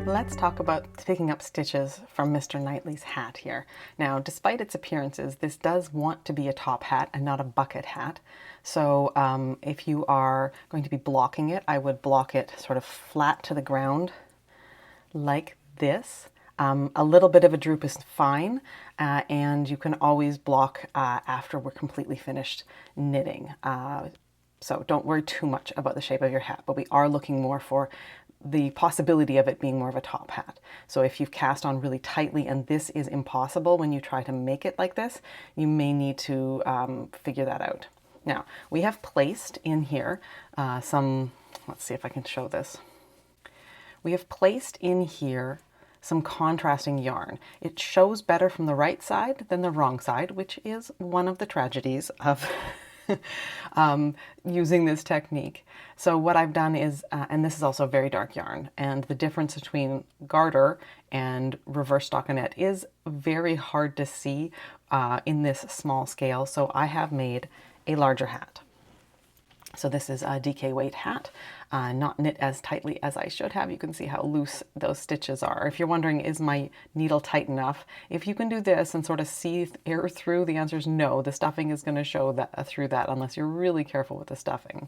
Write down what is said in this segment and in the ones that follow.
Let's talk about picking up stitches from Mr. Knightley's hat here. Now, despite its appearances, this does want to be a top hat and not a bucket hat. So if you are going to be blocking it, I would block it sort of flat to the ground like this. A little bit of a droop is fine, and you can always block after we're completely finished knitting. So don't worry too much about the shape of your hat, but we are looking more for the possibility of it being more of a top hat. So if you've cast on really tightly and this is impossible when you try to make it like this, you may need to figure that out. Now, we have placed in here let's see if I can show this. We have placed in here some contrasting yarn. It shows better from the right side than the wrong side, which is one of the tragedies of using this technique. So what I've done is, and this is also very dark yarn, and the difference between garter and reverse stockinette is very hard to see in this small scale. So I have made a larger hat. So this is a DK weight hat, not knit as tightly as I should have. You can see how loose those stitches are. If you're wondering, is my needle tight enough? If you can do this and sort of see air through, the answer is no. The stuffing is going to show that through that unless you're really careful with the stuffing.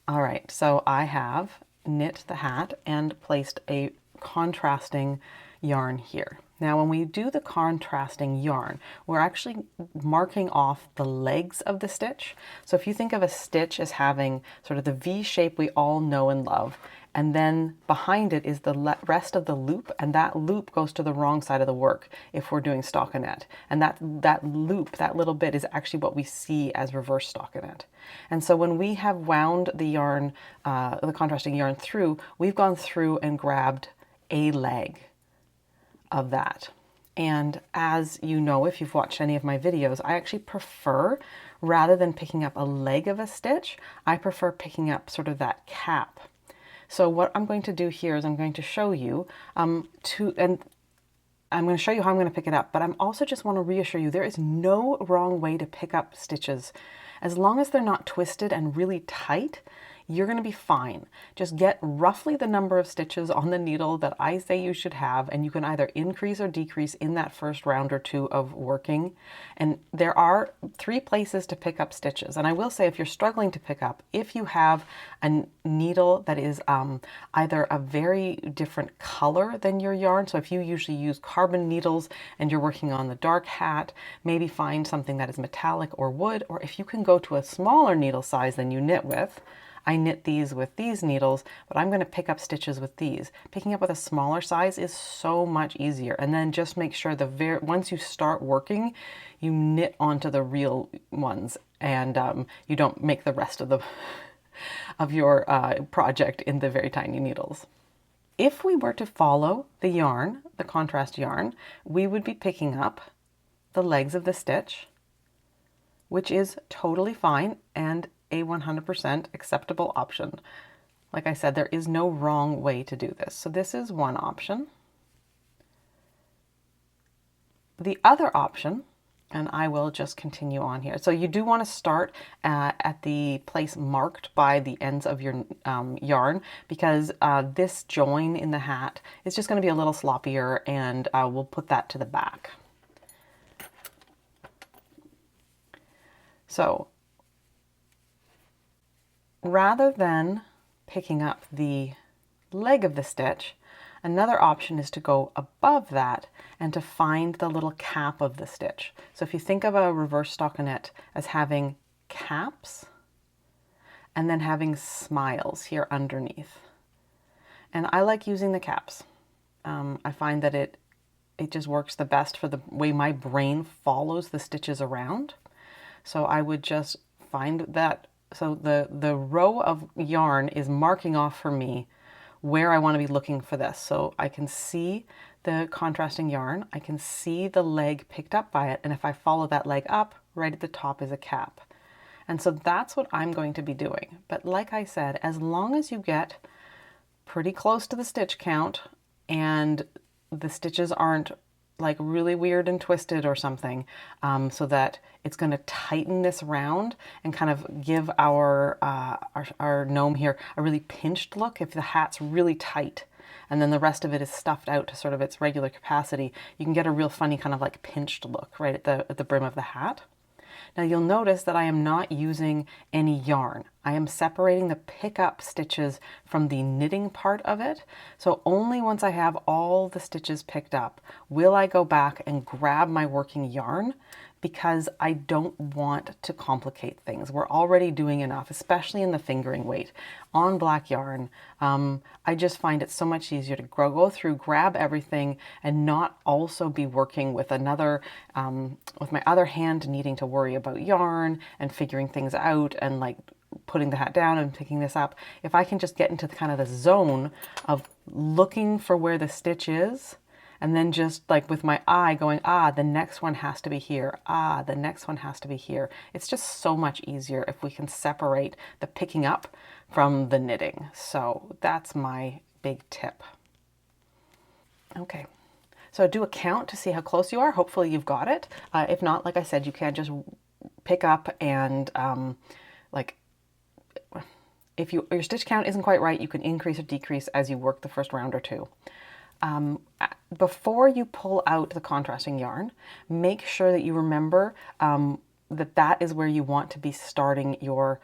All right, so I have knit the hat and placed a contrasting yarn here. Now, when we do the contrasting yarn, we're actually marking off the legs of the stitch. So if you think of a stitch as having sort of the V shape we all know and love, and then behind it is the rest of the loop, and that loop goes to the wrong side of the work if we're doing stockinette. And that loop, that little bit, is actually what we see as reverse stockinette. And so when we have wound the yarn, the contrasting yarn through, we've gone through and grabbed a leg of that. And as you know, if you've watched any of my videos, I actually prefer, rather than picking up a leg of a stitch, I prefer picking up sort of that cap. So what I'm going to do here is I'm going to show you and I'm going to show you how I'm going to pick it up, but I'm also just want to reassure you there is no wrong way to pick up stitches. As long as they're not twisted and really tight, you're going to be fine. Just get roughly the number of stitches on the needle that I say you should have, and you can either increase or decrease in that first round or two of working. And there are 3 places to pick up stitches. And I will say, if you're struggling to pick up, if you have a needle that is either a very different color than your yarn, so if you usually use carbon needles and you're working on the dark hat, maybe find something that is metallic or wood, or if you can go to a smaller needle size than you knit with. I knit these with these needles, but I'm going to pick up stitches with these. Picking up with a smaller size is so much easier. And then just make sure once you start working, you knit onto the real ones, and you don't make the rest of your project in the very tiny needles. If we were to follow the yarn, the contrast yarn, we would be picking up the legs of the stitch, which is totally fine and a 100% acceptable option. Like I said, there is no wrong way to do this. So this is one option. The other option, and I will just continue on here. So you do want to start at the place marked by the ends of your yarn, because this join in the hat is just going to be a little sloppier, and we'll put that to the back. So rather than picking up the leg of the stitch, another option is to go above that and to find the little cap of the stitch. So if you think of a reverse stockinette as having caps and then having smiles here underneath. And I like using the caps. I find that it just works the best for the way my brain follows the stitches around. So I would just find that. So the row of yarn is marking off for me where I want to be looking for this. So I can see the contrasting yarn, I can see the leg picked up by it, and if I follow that leg up, right at the top is a cap. And so that's what I'm going to be doing. But like I said, as long as you get pretty close to the stitch count and the stitches aren't like really weird and twisted or something, so that it's going to tighten this round and kind of give our gnome here a really pinched look. If the hat's really tight, and then the rest of it is stuffed out to sort of its regular capacity, you can get a real funny kind of like pinched look right at the brim of the hat. Now you'll notice that I am not using any yarn. I am separating the pickup stitches from the knitting part of it. So only once I have all the stitches picked up will I go back and grab my working yarn, because I don't want to complicate things. We're already doing enough, especially in the fingering weight. On black yarn, I just find it so much easier to go through, grab everything, and not also be working with another, with my other hand needing to worry about yarn and figuring things out and like putting the hat down and picking this up. If I can just get into the kind of the zone of looking for where the stitch is, and then just like with my eye going, ah, the next one has to be here. Ah, the next one has to be here. It's just so much easier if we can separate the picking up from the knitting. So that's my big tip. Okay, so do a count to see how close you are. Hopefully you've got it. If not, like I said, you can just pick up and like, if your stitch count isn't quite right, you can increase or decrease as you work the first round or two. Before you pull out the contrasting yarn, make sure that you remember that is where you want to be starting your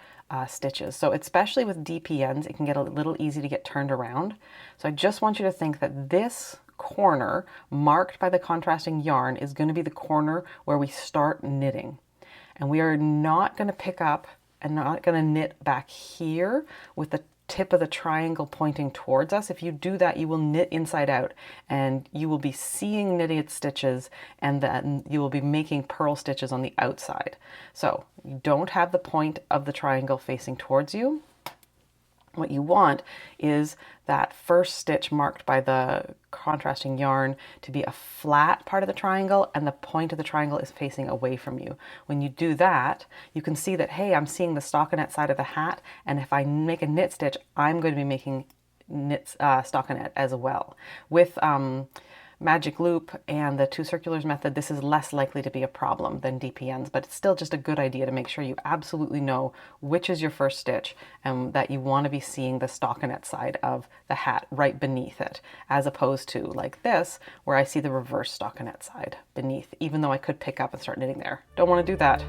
stitches. So especially with DP ends, it can get a little easy to get turned around. So I just want you to think that this corner marked by the contrasting yarn is going to be the corner where we start knitting. And we are not going to pick up and not going to knit back here with the tip of the triangle pointing towards us. If you do that, you will knit inside out and you will be seeing knitted stitches, and then you will be making purl stitches on the outside. So you don't have the point of the triangle facing towards you. What you want is that first stitch marked by the contrasting yarn to be a flat part of the triangle, and the point of the triangle is facing away from you. When you do that, you can see that, hey, I'm seeing the stockinette side of the hat, and if I make a knit stitch, I'm going to be making knit stockinette as well. With magic loop and the two circulars method, this is less likely to be a problem than DP ends, but it's still just a good idea to make sure you absolutely know which is your first stitch and that you want to be seeing the stockinette side of the hat right beneath it, as opposed to like this, where I see the reverse stockinette side beneath, even though I could pick up and start knitting there. Don't want to do that.